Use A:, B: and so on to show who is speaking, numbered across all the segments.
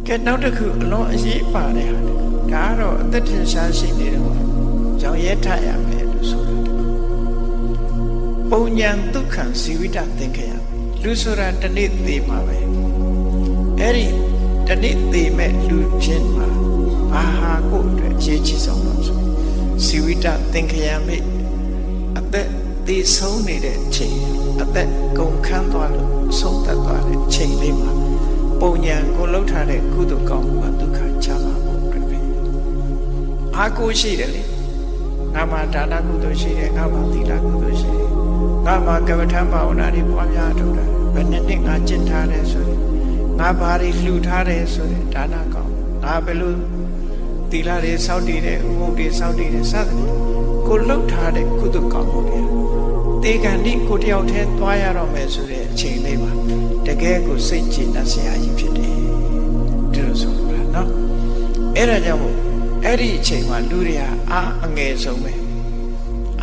A: ကဲနောက်တစ်ခုအလွန်အရေးပါတယ်ဟာဒါကတော့အသက်ထင်ရှားရှိနေတယ်ပေါ့ကြောင့်ရဲထရမယ်လို့ဆိုတာပုံညာဒုက္ခဇီဝိတသင်္ခယလူဆိုတာတနေ့သေးမှာပဲအဲ့ဒီတနေ့သေးမဲ့လူချင်းမှာဘာဟာကိုအတွက်အရေးကြီးဆုံးလို့ဆိုဇီဝိတသင်္ခယမိအသက်သေဆုံးနေတဲ့အချိန်အသက်ကုန်ခန်းသွားလို့ဆုံးသက်သွားတဲ့အချိန်လေးမှာပုံညာကိုလှုပ်ထားတဲ့ကုသိုလ်ကောင်းမှုကဒုက္ခချမ်းသာဖို့အတွက်ပဲအားကိုးရှိတယ်လေငါမှာဒါနကုသိုလ်ရှိတယ်ငါမှာသီလကုသိုလ်ရှိတယ်ငါမှာကမ္မထံဘာဝနာတွေပွားများထုတ်တာဘယ်နှစ်ငါကျင့်ထားတယ်ဆိုရင်ငါဘာတွေလှူထားတယ်ဆိုရင်ဒါနကောင်းငါဘယ်လိုသီလတွေစောင့်တည်တယ်ဥပုသ်တွေစောင့်တည်တယ်စသဖြင့်ကိုလှုပ်ထားတဲ့ကုသိုလ်ကောင်းမှုတွေတေကံဒီကိုတယောက်တည်းသွားရတော့မယ်ဆိုတဲ့အချိန်လေးမှာတကယ်ကိုစိတ်ကြည်နပ်စရာကြီးဖြစ်တယ်ဒီလိုဆိုတာနော်အဲ့ဒါကြောင့်အဲ့ဒီအချိန်မှာလူတွေကအားအငယ်ဆုံးပဲ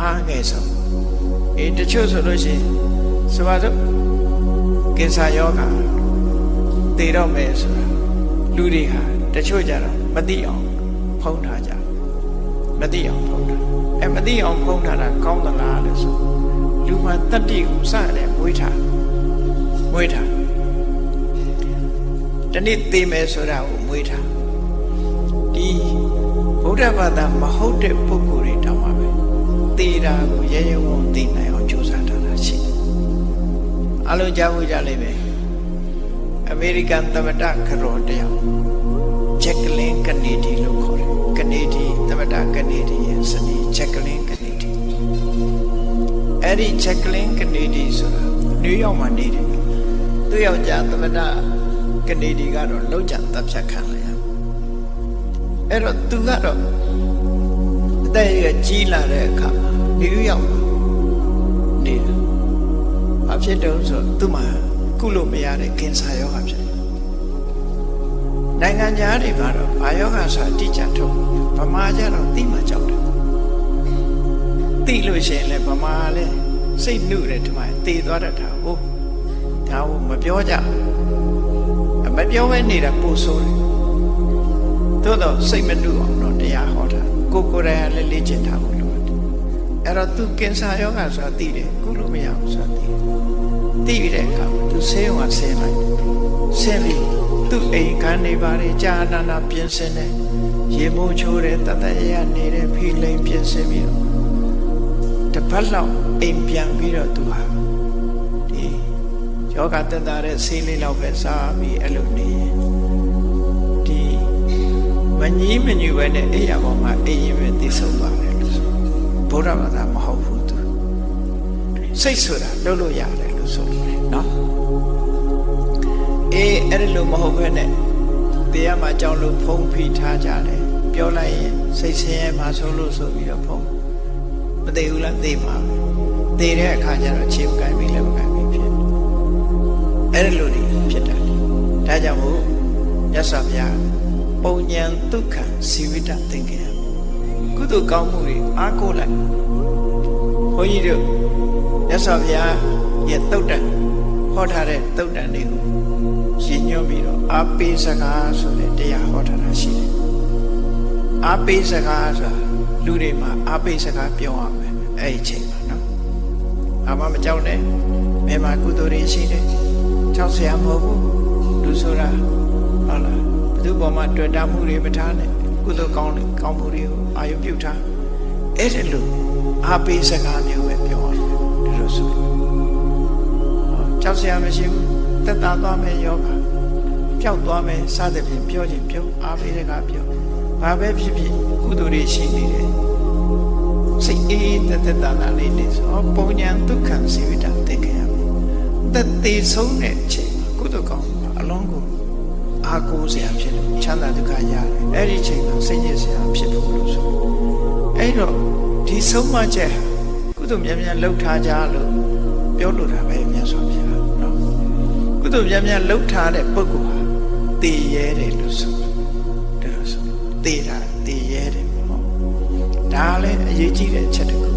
A: အားငယ်ဆုံးတချို့ဆိုလို့ရှိရင်ဆိုပါစို့ကင်ဆာယောဂါသေတော့မယ်ဆိုတာလူတွေဟာတချို့ကြတော့မသိအောင်ဖုံးထားကြမသိအောင်ဖုံးထားမသိအောင်ဖုံးထားတာကောင်းသလားလို့ဆိုလူမှာတတ္တိကိုစတယ်မွေးထားတနေ့သေမယ်ဆိုတာကိုမွေးထားဒီဗုဒ္ဓဘာသာမဟုတ်တဲ့ပုဂ္ဂိုလ်တွေတောင်မှပဲသေတာကိုရဲရဲဝံ့သိနိုင်အောင်ကြိုးစားထားတာရှိတယ်အလုံးကြားဖို့ကြလိမ့်မယ်အမေရိကန်သမ္မတခရောတယောက်ဂျက်ကလင်းကနေဒီလို့ခေါ်တယ်ကနေဒီသမ္မတကနေဒီရဲ့ဇနီးဂျက်ကလင်းကနေဒီအဲ့ဒီဂျက်ကလင်းကနေဒီဆိုတာနယူးယောက်မှာနေတယ်သူ့ယောက်ျားသမ္မတကနေဒီကတော့လောက်ကျန်တပ်ဖြတ်ခံလိုက်ရအဲ့တော့သူကတော့အသက်အရွယ်ကြီးလာတဲ့အခါမှာနယူးယောက်နေတယ်ဘာဖြစ်တုံးဆိုသူ့မှာကုလို့မရတဲ့ကင်ဆာယောဂဖြစ်တယ်နိုင်ငံခြားတွေကတော့ဘာယောဂဆိုတာတိကျထုတ်ဗမာကျတော့သိမှကြောက်တယ်သိလို့ရှိရင်လည်းဗမာလည်းစိတ်နှုတယ်ဒီမှာသေသွားတတ်တာဟုတ်ဒါကိုမပြောကြမပြောဘဲနေတာပို့ဆိုးတယ်သို့တော့စိတ်မနှုအောင်တော့တရားဟောတာကိုယ်တိုင်ကလည်းလေ့ကျင့်ထားဖို့လိုတယ်အဲ့တော့သူကင်ဆာယောဂဆိုတာသိတယ်ကုလို့မရဘူးဆိုတာသိပြီးတဲ့အခါသူဆေးရုံကဆင်းလိုက်ဆင်းပြီးသူ့အိမ်ခန်းနေပါလေကြာနာပြင်ဆင်တယ်ရေမိုးချိုးတယ်တတရရနေတဲ့ဖိလိန်ပြင်ဆင်ပြီးတော့တပတ်လောက်အိမ်ပြန်ပြီးတော့သူဟာဒီယောဂတက်တာတဲ့ဆေးလေးလောက်ပဲစားပြီးအဲ့လိုနေဒီမငြီးမညူပဲနဲ့အိယာပေါ်မှာအိရင်ပဲသိဆုံးသွားတယ်လို့ဆိုဗုဒ္ဓဘာသာမဟုတ်ဘူးသူစိတ်ဆိုတာလုပ်လို့ရတယ်လို့ဆိုတယ်နော်အဲ့ဒီလိုမဟုတ်ဘဲနဲ့တရားမှာကြောင်းလို့ဖုံးဖိထားကြတယ်ပြောလိုက်ရင်စိတ်ဆင်းရဲမှဆိုလို့ဆိုပြီးတော့ဖုံးမသိဘူးလားသိမှာသိတဲ့အခါကျတော့ခြေကိုင်ပြီးလည်းမကိုင်ပြီးဖြစ်အဲ့ဒီလိုဖြစ်တာဒါကြောင့်မို့မြတ်စွာဘုရားပုံညာဒုက္ခဇီဝိတသင်္ခယကုသိုလ်ကောင်းမှုတွေအားကိုးလိုက်ဘုန်းကြီးတို့မြတ်စွာဘုရားရဲ့သုတ်တံဟောထားတဲ့သုတ်တံတွေကိုရည်ညွှန်းပြီးတော့အာပိစကားဆိုတဲ့တရားဟောထားတာရှိတယ်အာပိစကားဆိုတာလူတွေမှာအာပိစကားပြောရမယ်အဲ့ဒီချိန်မှာနော်အာမမကြောက်နဲ့မဲမှာကုသိုလ်တွေရှိတယ်ကြောက်စရာမဟုတ်ဘူးလူဆိုတာဟုတ်လားဘယ်သူပေါ်မှာတွေ့တာမှုတွေမထားနဲ့ကုသိုလ်ကောင်းမှုတွေကိုအာရုံပြုထားအဲ့ဒီလိုအာပိစကားမျိုးပဲပြောရတယ်ဒီလိုဆိုကြောက်စရာမရှိဘူးတက်တာသွားမယ်ယောဂပျောက်သွားမယ်စသဖြင့်ပြောခြင်းပြောအားပေးတဲ့ကပြောဘာပဲဖြစ်ဖြစ်ကုသိုလ်တွေရှိနေတယ်စိတ်အေးတက်တာလေးနေဆိုပုံညာဒုက္ခဇီဝိတသင်္ခယတက်သေးဆုံးတဲ့အချိန်ကုသိုလ်ကောင်းအလုံးကိုအားကိုးစရာဖြစ်လို့ချမ်းသာဒုက္ခရတယ်အဲ့ဒီအချိန်မှာစိတ်ညစ်စရာဖြစ်ဖို့လို့ဆိုအဲ့တော့ဒီဆုံးမချက်ကုသိုလ်များများလှုပ်ထားကြလို့ပြောလို့တာပဲမြတ်စွာဘုရားကုသိုလ်များများလှုပ်ထားတဲ့ပုဂ္ဂိုလ်ဟာတည်ရဲတယ်လို့ဆိုတယ်လို့ဆိုတည်တာတည်ရဲတယ်ပေါ့ဒါလည်းအရေးကြီးတဲ့အချက်တစ်ခု